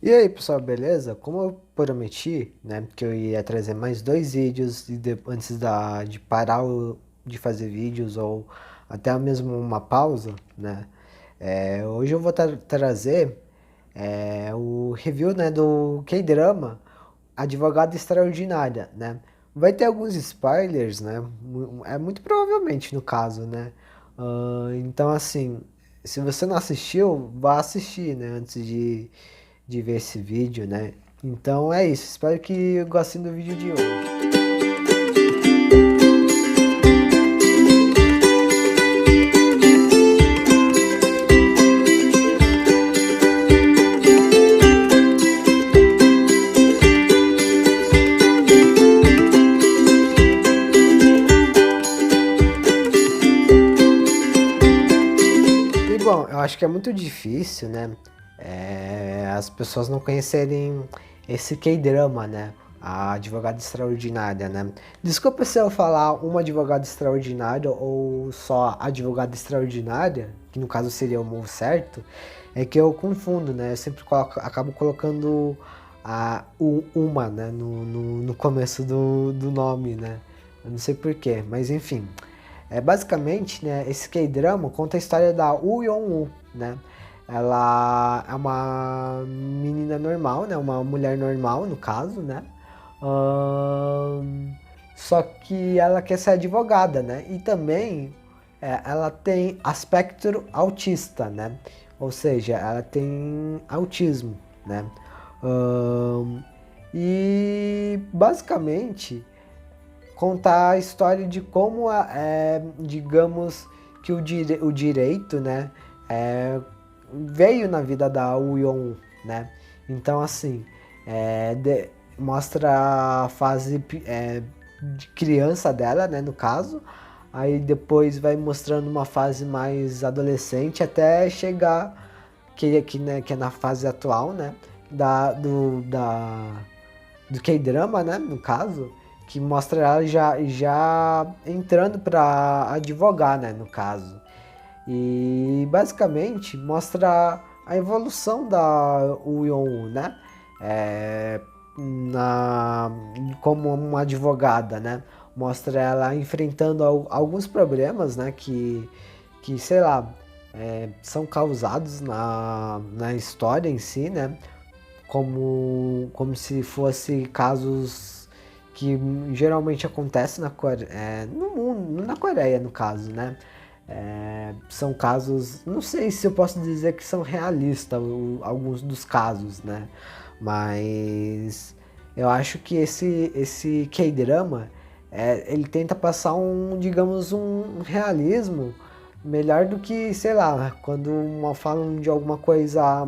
E aí, pessoal, beleza? Como eu prometi, né, que eu ia trazer mais dois vídeos antes de parar de fazer vídeos ou até mesmo uma pausa, né? Hoje eu vou trazer o review, né, do K-drama Advogada Extraordinária, né? Vai ter alguns spoilers, né? É muito provavelmente no caso, né? Então, assim, se você não assistiu, vá assistir, né? Antes de ver esse vídeo, né? Então é isso. Espero que gostem do vídeo de hoje. E bom, eu acho que é muito difícil, né? As pessoas não conhecerem esse K-drama, né? A advogada extraordinária, né? Desculpa se eu falar uma advogada extraordinária ou só advogada extraordinária, que no caso seria o certo, é que eu confundo, né? Eu sempre acabo colocando uma, né? No começo do nome, né? Eu não sei porquê, mas enfim. Basicamente, né, esse K-drama conta a história da Woo Yeon-woo, né? Ela é uma menina normal, né? Uma mulher normal, no caso, né? Ahn, Só que ela quer ser advogada, né? E também ela tem aspecto autista, né? Ou seja, ela tem autismo, né? Ahn, e basicamente contar a história de como, digamos, que o direito, né, veio na vida da Woo Yeon, né? Então, assim, mostra a fase de criança dela, né, no caso. Aí depois vai mostrando uma fase mais adolescente até chegar que é na fase atual, né, do K-drama, né, no caso, que mostra ela já entrando para advogar, né, no caso. E basicamente mostra a evolução da Woo Yeon-woo, né, é, na, como uma advogada, né, mostra ela enfrentando alguns problemas, né, que sei lá, são causados na história em si, né, como se fosse casos que geralmente acontecem no mundo, na Coreia no caso, né? São casos, não sei se eu posso dizer que são realistas alguns dos casos, né? Mas eu acho que esse K-drama ele tenta passar digamos, um realismo melhor do que, sei lá, quando falam de alguma coisa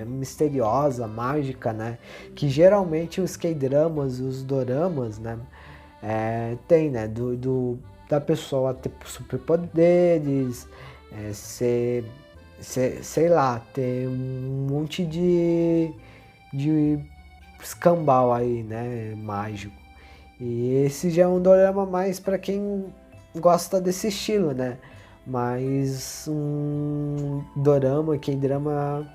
misteriosa, mágica, né? Que geralmente os K-dramas, os doramas, né? Tem, né? Da pessoa ter superpoderes, sei lá, ter um monte de escambau aí, né? Mágico. E esse já é um dorama mais para quem gosta desse estilo, né? Mas um dorama, K-drama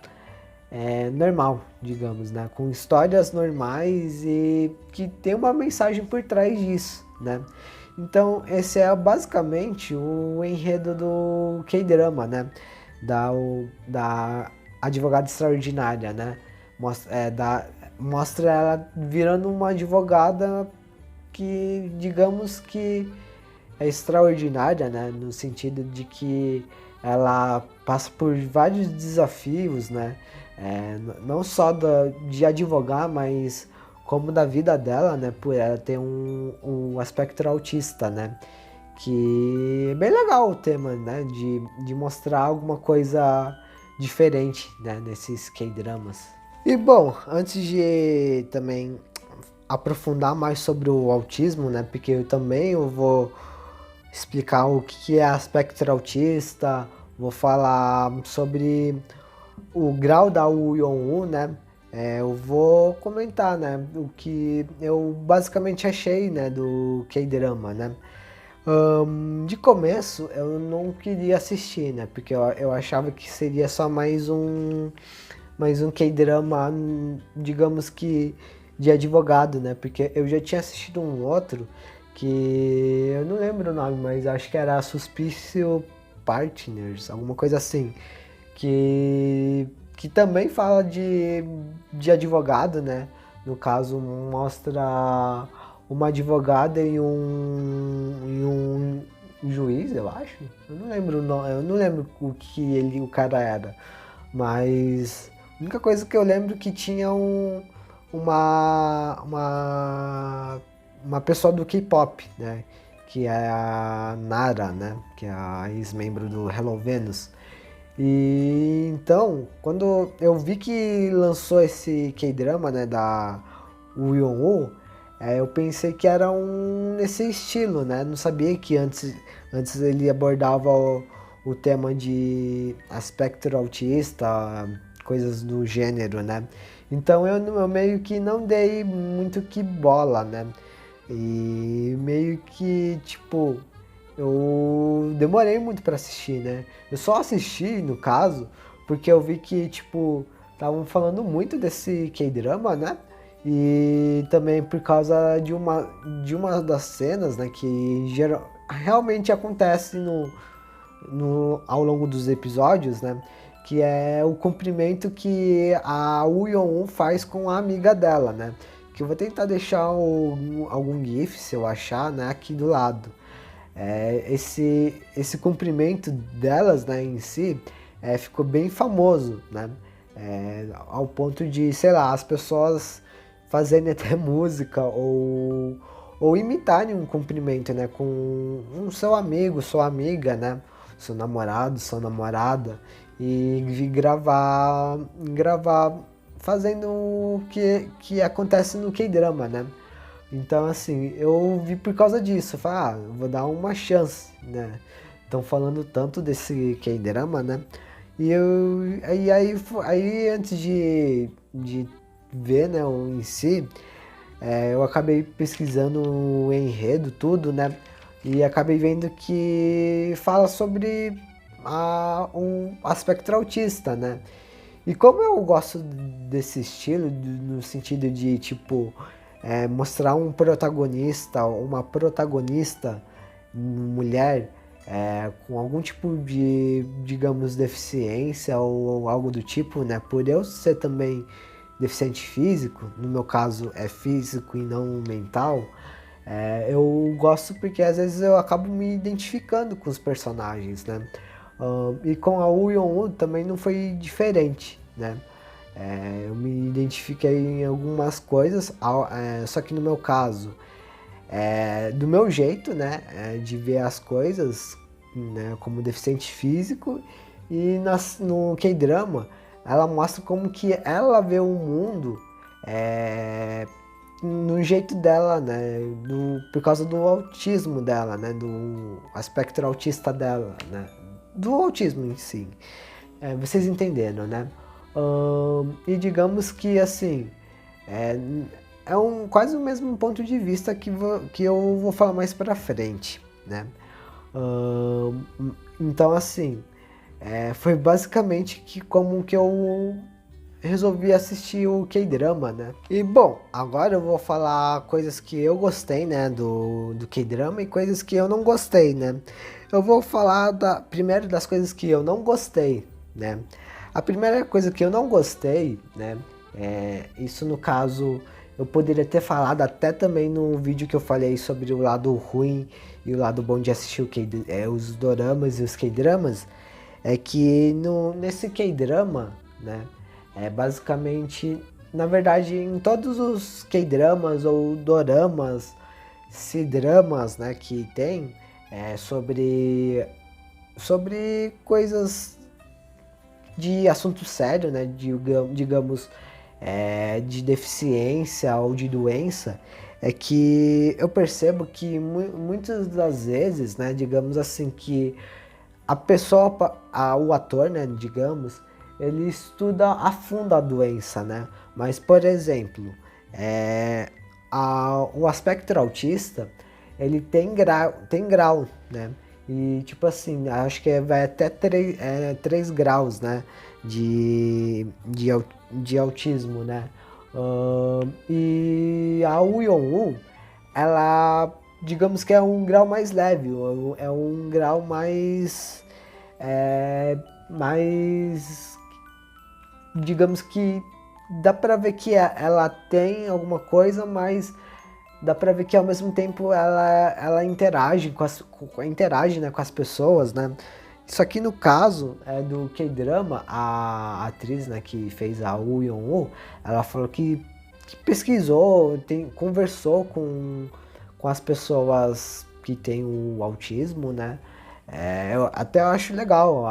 normal, digamos, né? Com histórias normais e que tem uma mensagem por trás disso, né? Então, esse é basicamente o enredo do K-drama, né? Da advogada extraordinária, né? Mostra ela virando uma advogada que, digamos que é extraordinária, né? No sentido de que ela passa por vários desafios, né? Não só de advogar, mas como da vida dela, né? Por ela ter um aspecto autista, né? Que é bem legal o tema, né? De mostrar alguma coisa diferente, né? Nesses K-dramas. E bom, antes de também aprofundar mais sobre o autismo, né? Porque eu vou explicar o que é aspecto autista, vou falar sobre o grau da Woo Yeon-woo, né? Eu vou comentar, né, o que eu basicamente achei, né, do K-drama, né? De começo eu não queria assistir, né? Porque eu achava que seria só mais mas um K-drama, digamos que de advogado, né? Porque eu já tinha assistido um outro que eu não lembro o nome, mas acho que era Suspicious Partners, alguma coisa assim, que também fala de advogado, né? No caso, mostra uma advogada e um juiz, eu acho. Eu não lembro eu não lembro o que o cara era. Mas a única coisa que eu lembro que tinha uma, uma, uma pessoa do K-pop, né? Que é a Nara, né? Que é a ex-membro do Hello Venus. E então, quando eu vi que lançou esse K-drama, né, da Woo, eu pensei que era nesse estilo, né? Não sabia que antes ele abordava o tema de aspecto autista, coisas do gênero, né? Então eu meio que não dei muito que bola, né? E meio que, tipo, eu demorei muito pra assistir, né? Eu só assisti, no caso, porque eu vi que, tipo, estavam falando muito desse K-drama, né? E também por causa de uma das cenas, né? Que realmente acontece ao longo dos episódios, né? Que é o cumprimento que a Woo Yeon faz com a amiga dela, né? Que eu vou tentar deixar algum GIF, se eu achar, né? Aqui do lado. Esse cumprimento delas, né, em si, ficou bem famoso, né? Ao ponto de, sei lá, as pessoas fazerem até música ou imitarem um cumprimento, né, com um seu amigo, sua amiga, né, seu namorado, sua namorada, e gravar fazendo o que acontece no K-drama, né? Então, assim, eu vi por causa disso. Eu falei, eu vou dar uma chance, né? Estão falando tanto desse K-drama, né? Aí antes de ver, né, em si, eu acabei pesquisando o enredo, tudo, né? E acabei vendo que fala sobre um aspecto autista, né? E como eu gosto desse estilo, no sentido de, tipo, mostrar um protagonista, uma protagonista mulher com algum tipo de, digamos, deficiência ou algo do tipo, né? Por eu ser também deficiente físico, no meu caso é físico e não mental, eu gosto porque às vezes eu acabo me identificando com os personagens, né? E com a Woo Yeon também não foi diferente, né? Eu me identifiquei em algumas coisas, só que no meu caso, do meu jeito, né, de ver as coisas, né, como deficiente físico, e no K-drama ela mostra como que ela vê o mundo no jeito dela, né, por causa do autismo dela, né, do aspecto autista dela, né, do autismo em si. Vocês entenderam, né? E digamos que assim é, quase o mesmo ponto de vista que eu vou falar mais pra frente, né? Então assim foi basicamente como que eu resolvi assistir o K-drama, né? E bom, agora eu vou falar coisas que eu gostei, né, do K-drama e coisas que eu não gostei, né? Eu vou falar primeiro das coisas que eu não gostei, né? A primeira coisa que eu não gostei, né? Isso no caso eu poderia ter falado até também no vídeo que eu falei sobre o lado ruim e o lado bom de assistir os doramas e os K-dramas, é que nesse K-drama, né? Basicamente, na verdade, em todos os K-dramas ou doramas, C-dramas, né, que tem, sobre coisas de assunto sério, né, digamos, de deficiência ou de doença, é que eu percebo que muitas das vezes, né, digamos assim, que a pessoa, o ator, né, digamos, ele estuda a fundo a doença, né? Mas, por exemplo, o aspecto autista, ele tem grau, né? E, tipo assim, acho que vai até 3 graus, né? de autismo, né? E a Uyon, ela, digamos que é um grau mais leve, é um grau mais, digamos que dá pra ver que ela tem alguma coisa, mas dá pra ver que ao mesmo tempo ela interage interage, né, com as pessoas, né? Isso aqui no caso é do K-drama, a atriz, né, que fez a Woo Yeon-woo, ela falou que pesquisou, conversou com as pessoas que têm o autismo, né? Eu até acho legal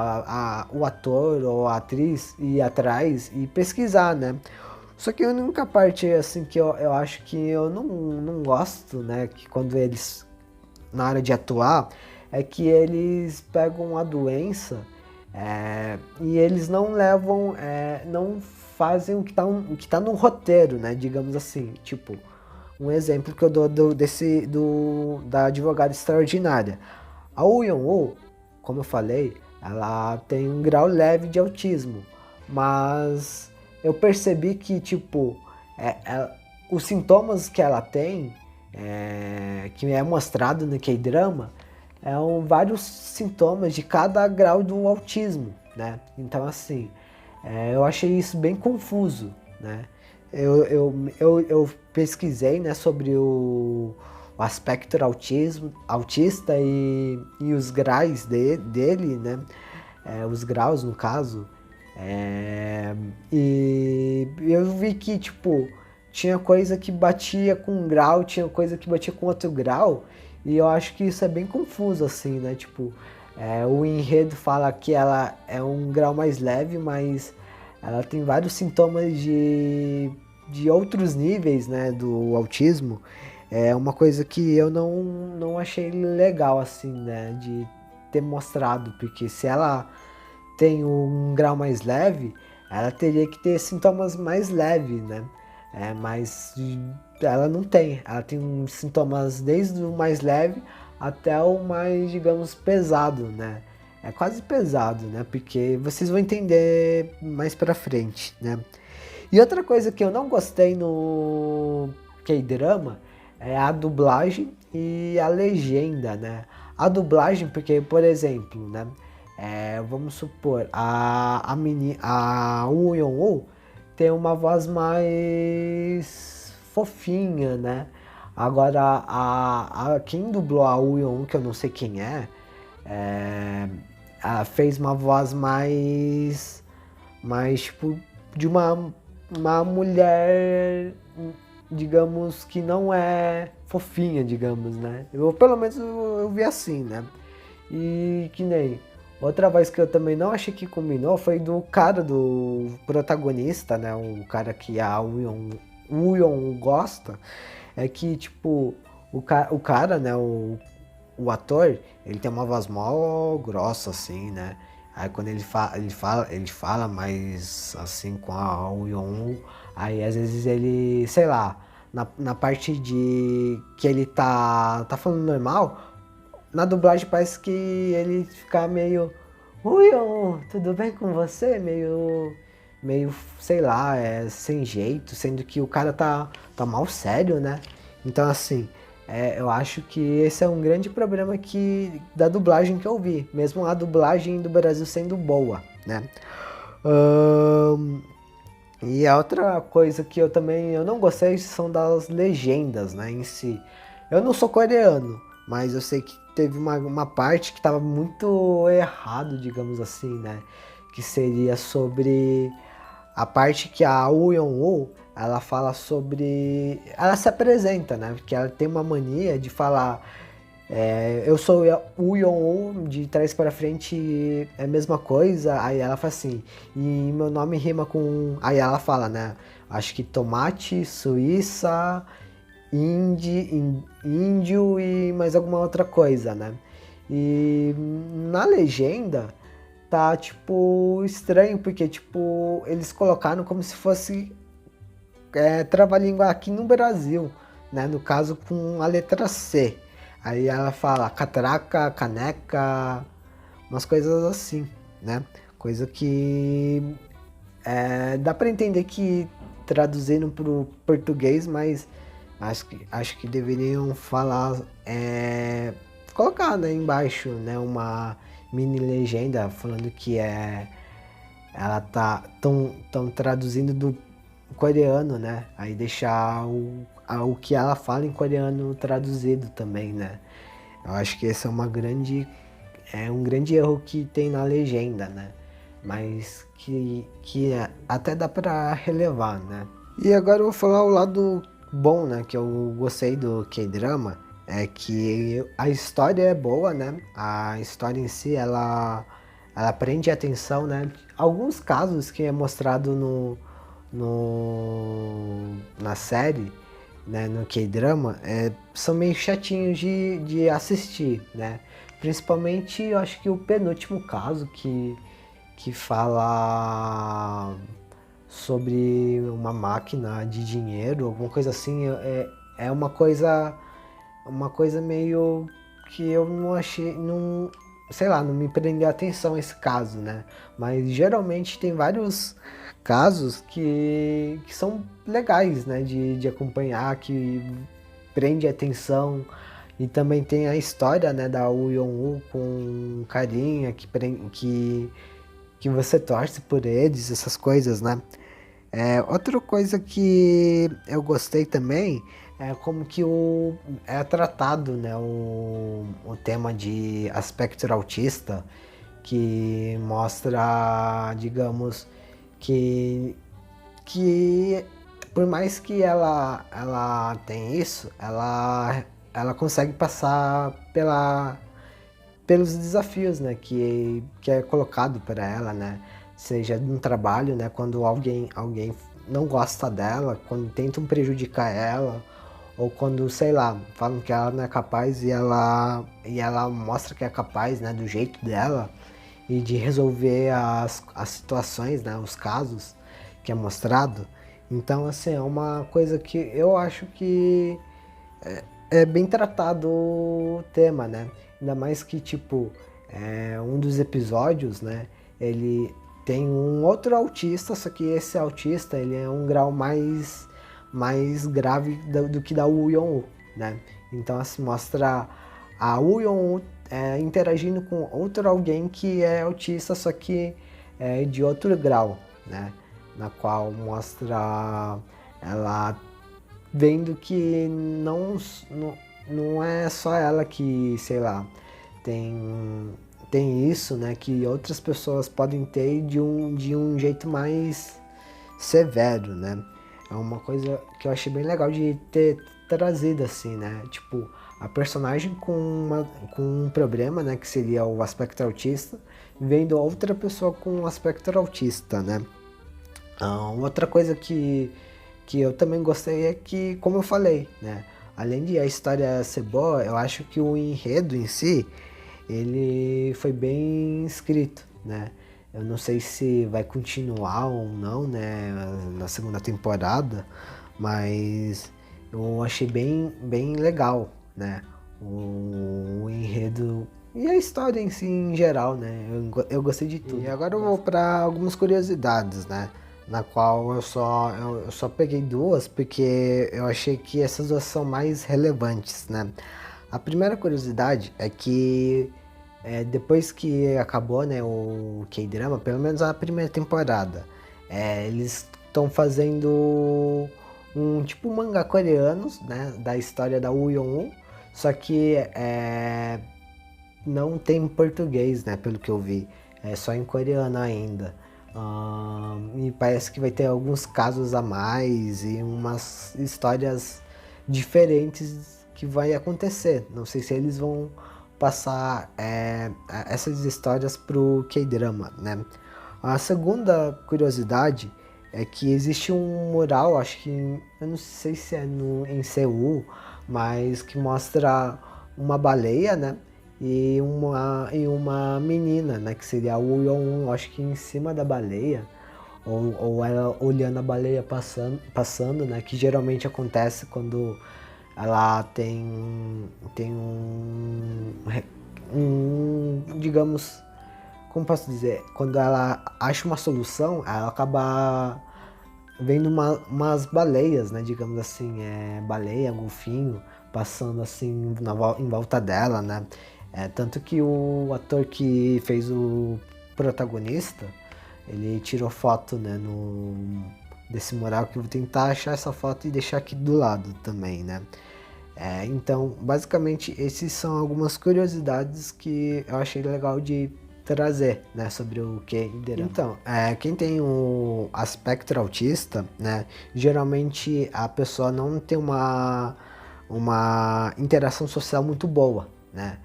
o ator ou a atriz ir atrás e pesquisar, né? Só que a única parte assim que eu acho que eu não gosto, né? Que quando eles, na hora de atuar, é que eles pegam a doença e eles não levam, não fazem o que tá no roteiro, né? Digamos assim, tipo, um exemplo que eu dou da advogada extraordinária. A Woo Yeon-woo, como eu falei, ela tem um grau leve de autismo, mas eu percebi que, tipo, os sintomas que ela tem, que é mostrado no K-drama, vários sintomas de cada grau do autismo, né? Então, assim, eu achei isso bem confuso, né? Eu pesquisei, né, sobre o aspecto autista e os graus dele, né? Os graus, no caso. E eu vi que, tipo, tinha coisa que batia com um grau, tinha coisa que batia com outro grau, e eu acho que isso é bem confuso, assim, né? Tipo, o enredo fala que ela é um grau mais leve, mas ela tem vários sintomas de outros níveis, né, do autismo. É uma coisa que eu não achei legal, assim, né, de ter mostrado, porque se ela tem um grau mais leve, ela teria que ter sintomas mais leves, né? Mas ela não tem. Ela tem sintomas desde o mais leve até o mais, digamos, pesado, né? É quase pesado, né? Porque vocês vão entender mais pra frente, né? E outra coisa que eu não gostei no K-drama é a dublagem e a legenda, né? A dublagem, porque, por exemplo, né? Vamos supor, a Woo Yeon-woo tem uma voz mais fofinha, né? Agora, quem dublou a Woo Yeon-woo, que eu não sei quem ela fez uma voz mais tipo, de uma mulher, digamos, que não é fofinha, digamos, né? Pelo menos eu vi assim, né? E que nem outra voz que eu também não achei que combinou foi do cara do protagonista, né? O cara que a Woo gosta. É que, tipo, o cara, né? O ator, ele tem uma voz mó grossa, assim, né? Aí quando ele fala mais assim com a Woo, aí às vezes ele, sei lá, na parte de que ele tá falando normal, na dublagem parece que ele fica meio. Oi, tudo bem com você? Meio, sei lá, sem jeito, sendo que o cara tá mal sério, né? Então, assim, eu acho que esse é um grande problema da dublagem que eu vi, mesmo a dublagem do Brasil sendo boa, né? E a outra coisa que eu não gostei são das legendas, né, em si. Eu não sou coreano, mas eu sei que teve uma parte que estava muito errado, digamos assim, né? Que seria sobre a parte que a Woo Yeon-woo, ela fala sobre. Ela se apresenta, né? Porque ela tem uma mania de falar. Eu sou o Yeon-woo, de trás para frente é a mesma coisa. Aí ela fala assim, e meu nome rima com. Aí ela fala, né? Acho que tomate, Suíça, índio e mais alguma outra coisa, né? E na legenda tá tipo estranho, porque tipo eles colocaram como se fosse trava-língua aqui no Brasil, né? No caso com a letra C. Aí ela fala catraca, caneca, umas coisas assim, né? Coisa que dá para entender que traduzindo pro português, mas acho que deveriam falar, colocar, né, embaixo, né, uma mini legenda falando que ela tão traduzindo do coreano, né? Aí deixar o que ela fala em coreano traduzido também, né? Eu acho que esse é um grande erro que tem na legenda, né? Mas que até dá pra relevar, né? E agora eu vou falar o lado bom, né? Que eu gostei do K-drama. É que a história é boa, né? A história em si, ela prende a atenção, né? Alguns casos que é mostrado na série, né, no K-drama, são meio chatinhos de assistir, né? Principalmente, eu acho que o penúltimo caso que fala sobre uma máquina de dinheiro, alguma coisa assim, é uma coisa meio que eu não achei, não, sei lá, não me prendeu a atenção esse caso, né? Mas geralmente tem vários casos que são legais, né, de acompanhar, que prende a atenção. E também tem a história, né, da Woo Young-woo com carinha que você torce por eles, essas coisas, né? Outra coisa que eu gostei também é como que é tratado, né, o tema de aspecto autista, que mostra, digamos, que, que por mais que ela tem isso, ela consegue passar pelos desafios, né, que é colocado para ela, né, seja no trabalho, né, quando alguém não gosta dela, quando tentam prejudicar ela, ou quando, sei lá, falam que ela não é capaz e ela mostra que é capaz, né, do jeito dela e de resolver as situações, né, os casos que é mostrado. Então, assim, é uma coisa que eu acho que é bem tratado o tema, né? Ainda mais que, tipo, um dos episódios, né? Ele tem um outro autista, só que esse autista, ele é um grau mais grave do que da Woo Young-woo, né? Então, assim, mostra a Woo Young-woo interagindo com outro alguém que é autista, só que é de outro grau, né? Na qual mostra ela vendo que não é só ela que, sei lá, tem isso, né, que outras pessoas podem ter de um jeito mais severo, né? É uma coisa que eu achei bem legal de ter trazido assim, né? Tipo, a personagem com um problema, né, que seria o aspecto autista, vendo outra pessoa com um aspecto autista, né? Outra coisa que eu também gostei é que, como eu falei, né? Além de a história ser boa, eu acho que o enredo em si, ele foi bem escrito, né? Eu não sei se vai continuar ou não, né, na segunda temporada, mas eu achei bem legal, né? O enredo e a história em si em geral, né? Eu gostei de tudo. E agora eu vou para algumas curiosidades, né? Na qual eu só peguei duas porque eu achei que essas duas são mais relevantes, né? A primeira curiosidade é que depois que acabou, né, o K-drama, pelo menos a primeira temporada, eles estão fazendo um tipo mangá coreano, né, da história da Woo Young-woo, só que não tem em português, né, pelo que eu vi, é só em coreano ainda. E parece que vai ter alguns casos a mais e umas histórias diferentes que vai acontecer. Não sei se eles vão passar essas histórias pro K-drama, né? A segunda curiosidade é que existe um mural, acho que eu não sei se é em Seul, mas que mostra uma baleia, né? E uma menina, né? Que seria a Woo Young, acho que em cima da baleia. Ou ela olhando a baleia passando, né? Que geralmente acontece quando ela tem digamos, como posso dizer, quando ela acha uma solução, ela acaba vendo umas baleias, né, digamos assim, baleia, golfinho, passando assim em volta dela, né, tanto que o ator que fez o protagonista, ele tirou foto, né, desse mural, que eu vou tentar achar essa foto e deixar aqui do lado também, né. Então, basicamente, esses são algumas curiosidades que eu achei legal de trazer, né, sobre o K-drama. Então, quem tem o aspecto autista, né, geralmente a pessoa não tem uma interação social muito boa, né,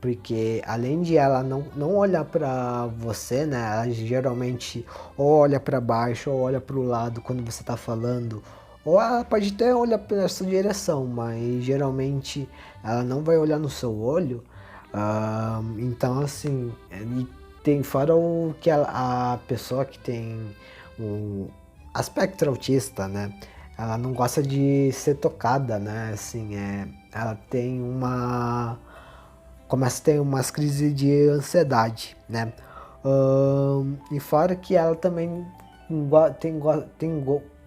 porque além de ela não olhar para você, né, ela geralmente ou olha para baixo ou olha para o lado quando você está falando, ou ela pode até olhar para sua direção, mas geralmente ela não vai olhar no seu olho. Então assim, e tem fora o que a pessoa que tem um aspecto autista, né? Ela não gosta de ser tocada, né? Assim, ela tem começa a ter umas crises de ansiedade, né? E fora que ela também tem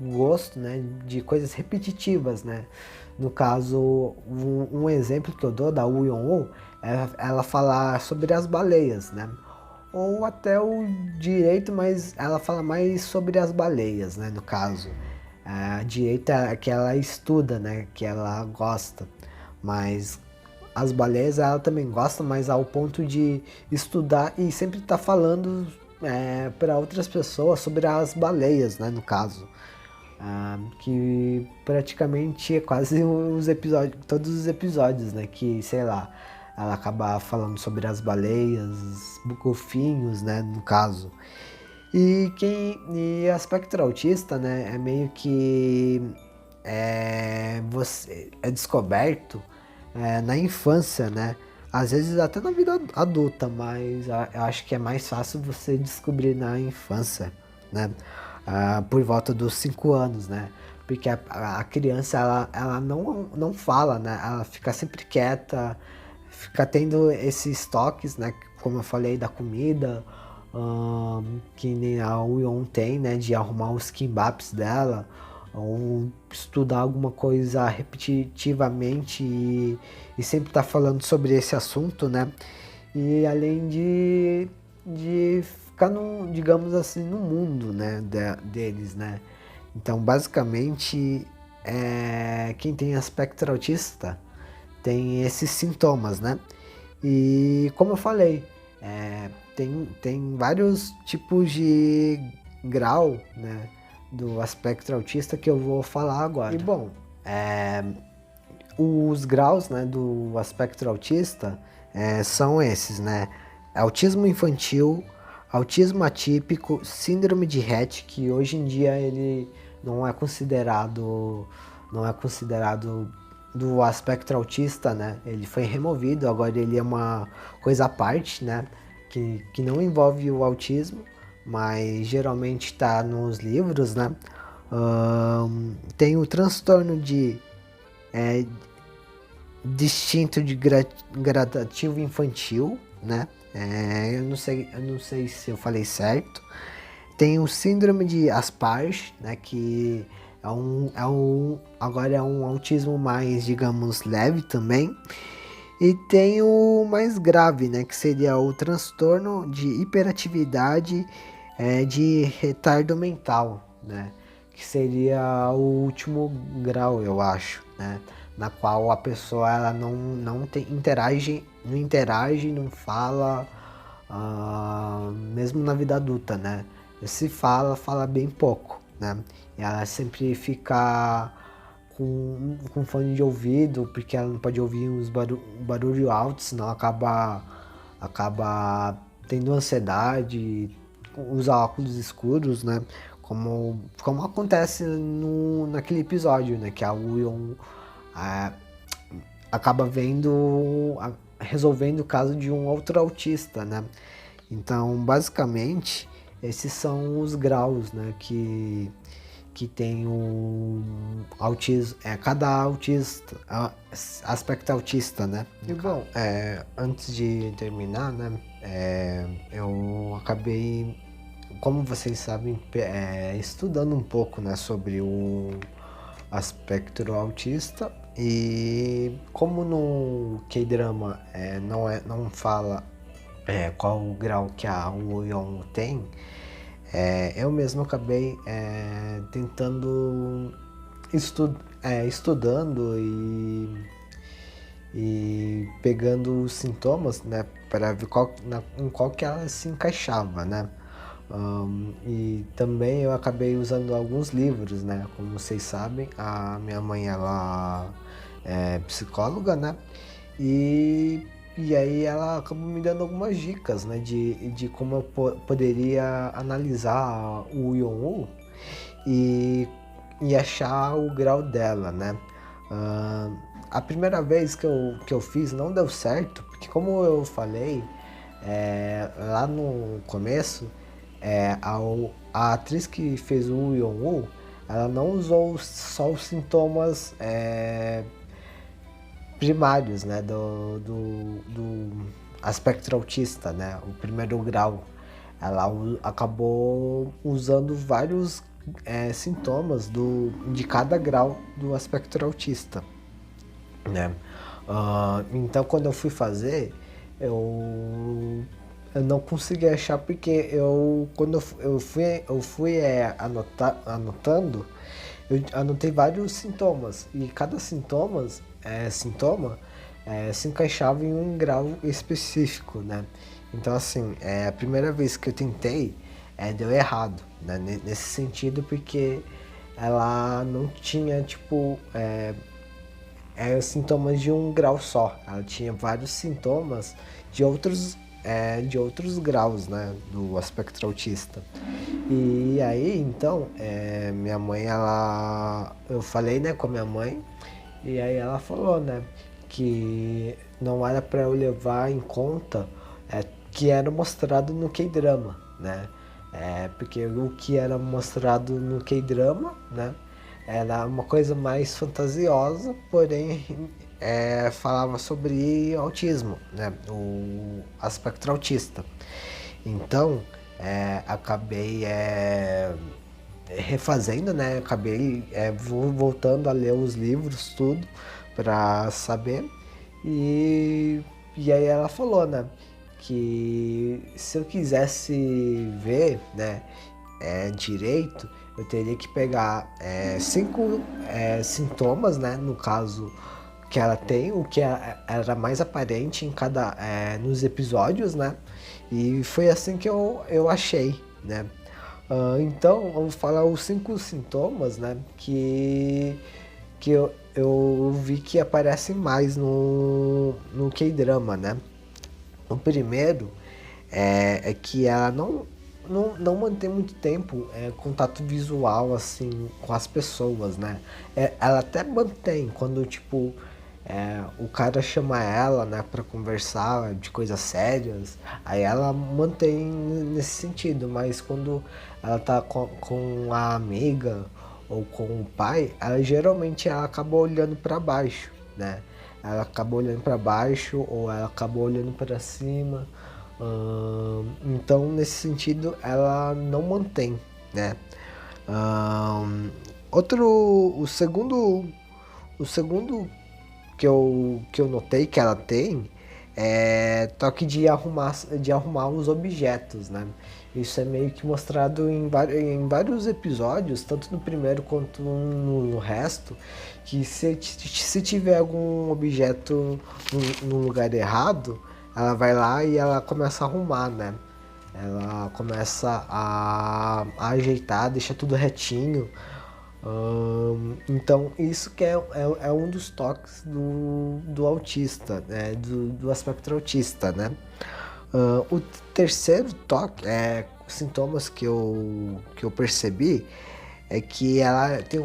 gosto, né, de coisas repetitivas, né? No caso, um exemplo que eu dou da Woo Yeon-woo é ela falar sobre as baleias, né? Ou até o direito, mas ela fala mais sobre as baleias, né, no caso. A direita é que ela estuda, né, que ela gosta, mas as baleias ela também gosta, mas ao ponto de estudar e sempre estar falando para outras pessoas sobre as baleias, né, no caso. Que praticamente é quase os episódios, todos os episódios, né, que, sei lá, ela acaba falando sobre as baleias, golfinhos, né, no caso. E aspecto autista, né, é meio que você é descoberto na infância, né? Às vezes até na vida adulta, mas eu acho que é mais fácil você descobrir na infância, né? Por volta dos 5 anos, né? Porque a criança, ela não fala, né? Ela fica sempre quieta, fica tendo esses toques, né? Como eu falei, da comida, que nem a Uyon tem, né? De arrumar os kimbaps dela, ou estudar alguma coisa repetitivamente e sempre tá falando sobre esse assunto, né? E além de ficar no, digamos assim, no mundo, né, deles, né? Então, basicamente, quem tem aspecto autista tem esses sintomas, né? E como eu falei, tem vários tipos de grau, né, do aspecto autista que eu vou falar agora. E bom, os graus, né, do aspecto autista são esses, né? Autismo infantil, autismo atípico, síndrome de Rett, que hoje em dia ele não é considerado do aspecto autista, né? Ele foi removido, agora ele é uma coisa à parte, né? Que não envolve o autismo, mas geralmente está nos livros, né? Tem o transtorno de distinto de gradativo infantil, né? Eu não sei se eu falei certo. Tem o síndrome de Asperger, né? Que agora é um autismo mais, digamos, leve também. E tem o mais grave, né? Que seria o transtorno de hiperatividade de retardo mental, né? Que seria o último grau, eu acho, né? Na qual a pessoa ela não interage, não fala, mesmo na vida adulta, né? Se fala bem pouco, né? E ela sempre fica com fone de ouvido, porque ela não pode ouvir uns barulho alto, senão acaba tendo ansiedade, usa óculos escuros, né? Como acontece naquele episódio, né? Que a Woo acaba resolvendo o caso de um outro autista, né? Então, basicamente, esses são os graus, né? Que tem o autismo, cada aspecto autista, né? E bom, antes de terminar, né? eu acabei, como vocês sabem, estudando um pouco, né, sobre o aspecto autista. E como no K-drama não fala qual o grau que a Woo Young tem, eu mesmo acabei tentando estudando e pegando os sintomas, né, para ver em qual que ela se encaixava, né. E também eu acabei usando alguns livros, né, como vocês sabem, a minha mãe ela é psicóloga, né, e, e aí ela acabou me dando algumas dicas, né, de como eu poderia analisar o Yonwoo e, e achar o grau dela, né. Ah, a primeira vez que eu fiz não deu certo, porque como eu falei lá no começo, a atriz que fez o Yeon-woo, ela não usou só os sintomas primários, né, do aspecto autista, né, o primeiro grau. Ela acabou usando vários sintomas de cada grau do aspecto autista, né? Então quando eu fui fazer, eu, eu não consegui achar porque quando eu fui anotando, eu anotei vários sintomas e cada sintoma se encaixava em um grau específico, né? Então assim, a primeira vez que eu tentei, deu errado, né? Nesse sentido porque ela não tinha tipo sintomas de um grau só. Ela tinha vários sintomas de outros graus, né, do aspecto autista. E aí, então, minha mãe, eu falei, né, com a minha mãe, e aí ela falou, né, que não era para eu levar em conta que era mostrado no K-drama, né? Porque o que era mostrado no K-drama, né, era uma coisa mais fantasiosa, porém falava sobre autismo, né, o aspecto autista. Então, acabei refazendo, né, acabei voltando a ler os livros, tudo, para saber. E aí ela falou, né, que se eu quisesse ver, né, direito, eu teria que pegar 5 sintomas, né, no caso que ela tem, o que era mais aparente em nos episódios, né, e foi assim que eu achei, né. Então, vamos falar os 5 sintomas, né, que eu vi que aparecem mais no K-drama, né. O primeiro é que ela não mantém muito tempo contato visual assim com as pessoas, né? Ela até mantém quando tipo o cara chama ela, né, para conversar de coisas sérias, aí ela mantém nesse sentido, mas quando ela tá com a amiga ou com o pai, ela acaba olhando para baixo, né? Ela acaba olhando para baixo ou ela acaba olhando para cima. Então, nesse sentido, ela não mantém, né? Ahn, o segundo que eu notei que ela tem é toque de arrumar os objetos, né? Isso é meio que mostrado em vários episódios, tanto no primeiro quanto no resto, que se tiver algum objeto no lugar errado, ela vai lá e ela começa a arrumar, né? Ela começa a ajeitar, deixa tudo retinho. Então isso que é um dos toques do autista, né? do aspecto autista, né? O terceiro toque, sintomas que eu percebi é que ela tem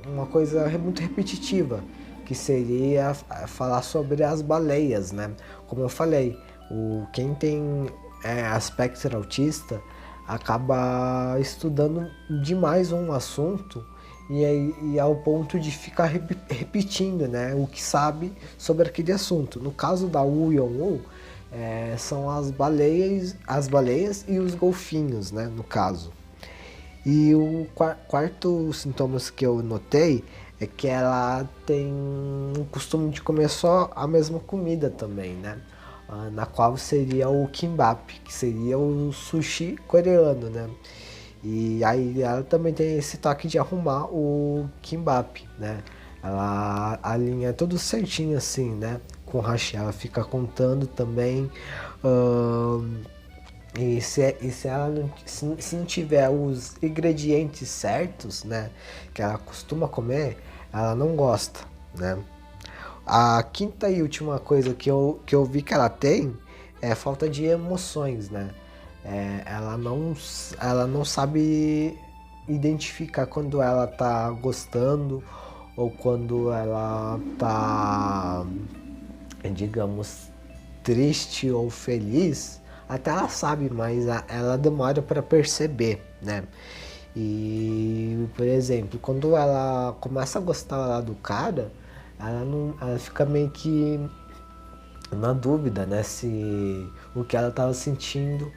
uma coisa muito repetitiva, que seria falar sobre as baleias, né? Como eu falei, quem tem aspecto autista acaba estudando demais um assunto e ao ponto de ficar repetindo, né, o que sabe sobre aquele assunto. No caso da Woo Yeon-woo, são as baleias e os golfinhos, né, no caso. E o quarto sintoma que eu notei é que ela tem o costume de comer só a mesma comida também, né? Na qual seria o kimbap, que seria o sushi coreano, né? E aí ela também tem esse toque de arrumar o kimbap, né? Ela alinha tudo certinho assim, né? Com o hashi, ela fica contando também. ahn, e se ela não, se não tiver os ingredientes certos, né? Que ela costuma comer, ela não gosta, né? A quinta e última coisa que eu vi que ela tem é falta de emoções, né? Ela não sabe identificar quando ela tá gostando ou quando ela tá, digamos, triste ou feliz. Até ela sabe, mas ela demora para perceber, né? E, por exemplo, quando ela começa a gostar lá do cara, ela fica meio que na dúvida, né? Se o que ela estava sentindo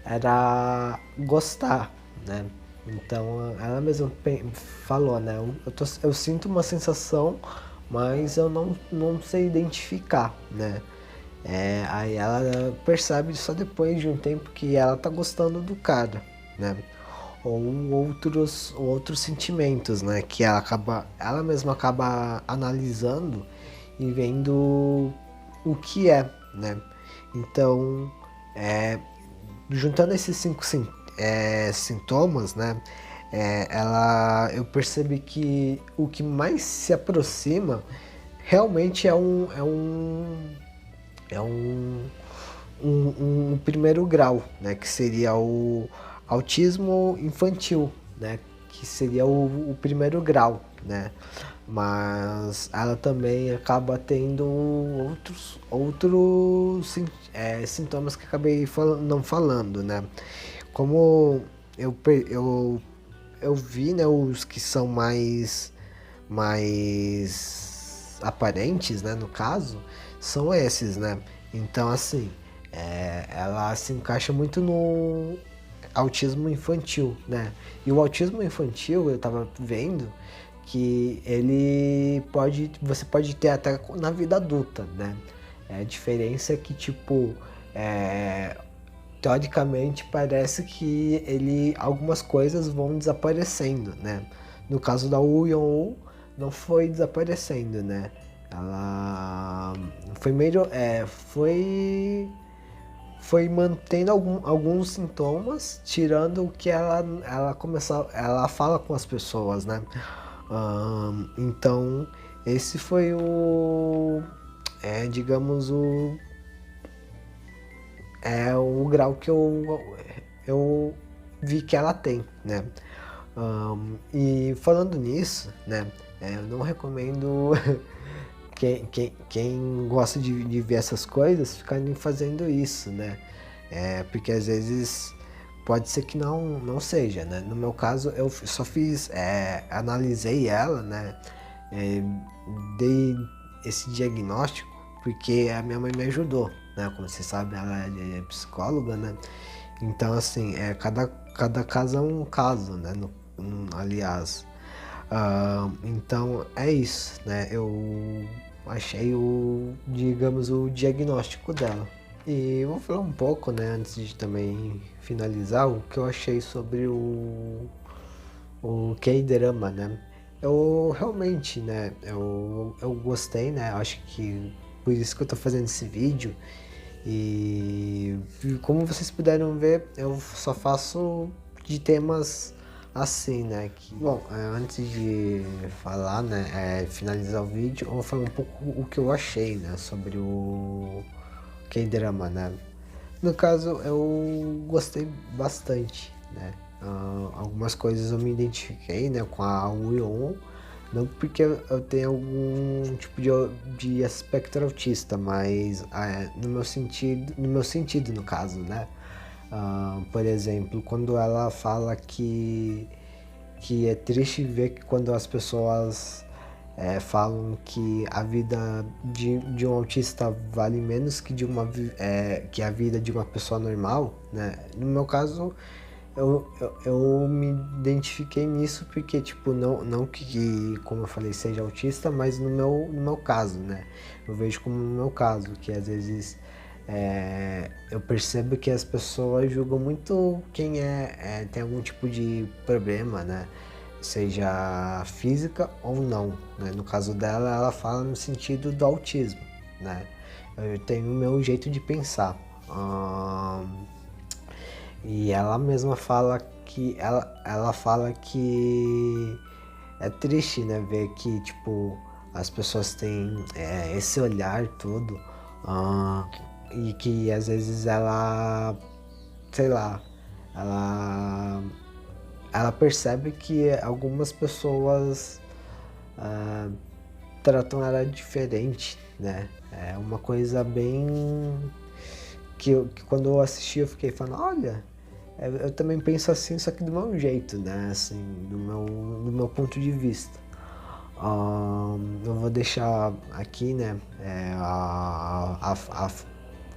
era gostar, né? Então ela mesma falou, né? Eu sinto uma sensação, mas eu não sei identificar, né? Aí ela percebe só depois de um tempo que ela tá gostando do cara, né? Ou outros sentimentos, né? Que ela mesma acaba analisando e vendo o que é, né? Então, juntando esses sintomas, né? Eu percebi que o que mais se aproxima realmente é um primeiro grau, né? Que seria o autismo infantil, né? Que seria o primeiro grau, né? Mas ela também acaba tendo outros sintomas que acabei não falando, né? Como eu vi, né, os que são mais aparentes, né, no caso, são esses, né? Então, assim, ela se encaixa muito no autismo infantil, né? E o autismo infantil, eu tava vendo que você pode ter até na vida adulta, né? A diferença é que, tipo, teoricamente parece que algumas coisas vão desaparecendo, né? No caso da Uyon não foi desaparecendo, né? Ela foi meio, foi mantendo alguns sintomas, tirando o que ela fala com as pessoas, né? Então esse foi digamos o grau que eu vi que ela tem, né? E falando nisso, né? Eu não recomendo quem gosta de ver essas coisas ficarem fazendo isso, né? Porque às vezes pode ser que não seja, né? No meu caso, eu só analisei ela, né? É, dei esse diagnóstico porque a minha mãe me ajudou, né? Como você sabe, ela é psicóloga, né? Então, assim, cada caso é um caso, né? Aliás. Então, é isso, né? Eu achei digamos, o diagnóstico dela. E eu vou falar um pouco, né, antes de também finalizar, o que eu achei sobre o K-drama, né? Eu realmente, né, eu gostei, né? Acho que por isso que eu tô fazendo esse vídeo. E como vocês puderam ver, eu só faço de temas assim, né? Bom, antes de falar, né, finalizar o vídeo, eu vou falar um pouco o que eu achei, né, sobre o K-drama, né? No caso, eu gostei bastante, né? Algumas coisas eu me identifiquei, né, com a Uyon, não porque eu tenho algum tipo de aspecto autista, mas no meu sentido, no caso, né? Por exemplo, quando ela fala que é triste ver que quando as pessoas falam que a vida de um autista vale menos que, que a vida de uma pessoa normal, né? No meu caso, eu me identifiquei nisso porque, tipo, não que, como eu falei, seja autista, mas no meu caso, né? Eu vejo como no meu caso, que às vezes eu percebo que as pessoas julgam muito quem tem algum tipo de problema, né? Seja física ou não, né? No caso dela, ela fala no sentido do autismo, né? Eu tenho o meu jeito de pensar. E ela mesma fala que ela fala que é triste, né, ver que tipo as pessoas têm esse olhar todo, ah, e que às vezes ela, sei lá, ela ela percebe que algumas pessoas tratam ela diferente, né? É uma coisa bem que quando eu assisti eu fiquei falando, olha, eu também penso assim, só que do meu jeito, né? Assim, do meu ponto de vista. Eu vou deixar aqui, né,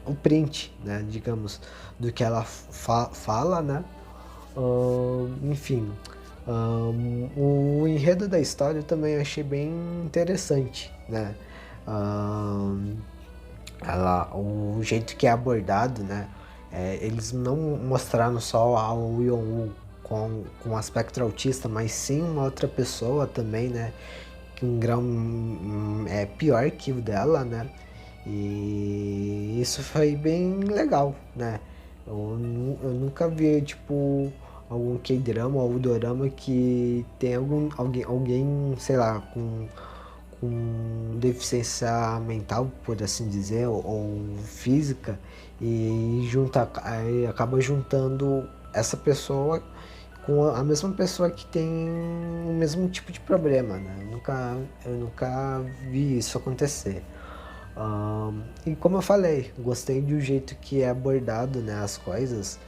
o print, né, digamos, do que ela fala, né? Enfim, o enredo da história eu também achei bem interessante, né? O jeito que é abordado, né? Eles não mostraram só o Yon-woo com aspecto autista, mas sim uma outra pessoa também, né? Que um grau é pior que o dela, né? E isso foi bem legal, né? Eu nunca vi, tipo, algum K-drama ou dorama que tem alguém, sei lá, com deficiência mental, por assim dizer, ou física, e acaba juntando essa pessoa com a mesma pessoa que tem o mesmo tipo de problema, né? Eu nunca vi isso acontecer. E como eu falei, gostei do jeito que é abordado, né, as coisas.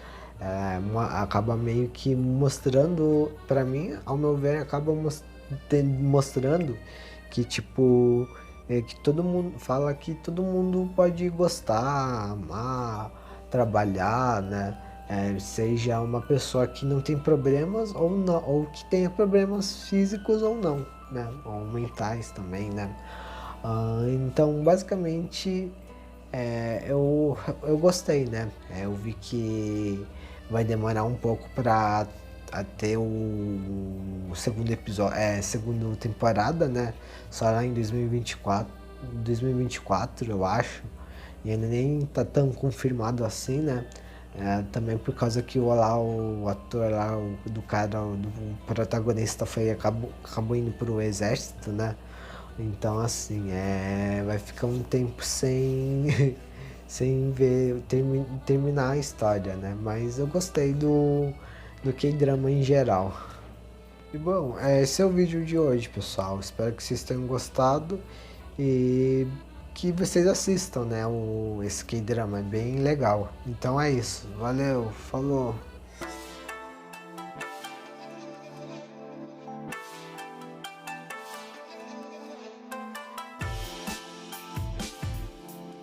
Acaba meio que mostrando, pra mim, ao meu ver, acaba mostrando que tipo que todo mundo fala que todo mundo pode gostar, amar, trabalhar, né? Seja uma pessoa que não tem problemas ou não, ou que tenha problemas físicos ou não, né? Ou mentais também, né? Então, basicamente, eu gostei, né? Eu vi que vai demorar um pouco para ter o segundo episódio, segunda temporada, né? Só lá em 2024, eu acho. E ainda nem tá tão confirmado assim, né? Também por causa que o ator lá, do cara, do protagonista acabou indo pro exército, né? Então, assim, vai ficar um tempo sem, sem ver, terminar a história, né? Mas eu gostei do K-drama em geral. E bom, esse é o vídeo de hoje, pessoal. Espero que vocês tenham gostado e que vocês assistam, né? Esse K-drama é bem legal. Então é isso. Valeu, falou!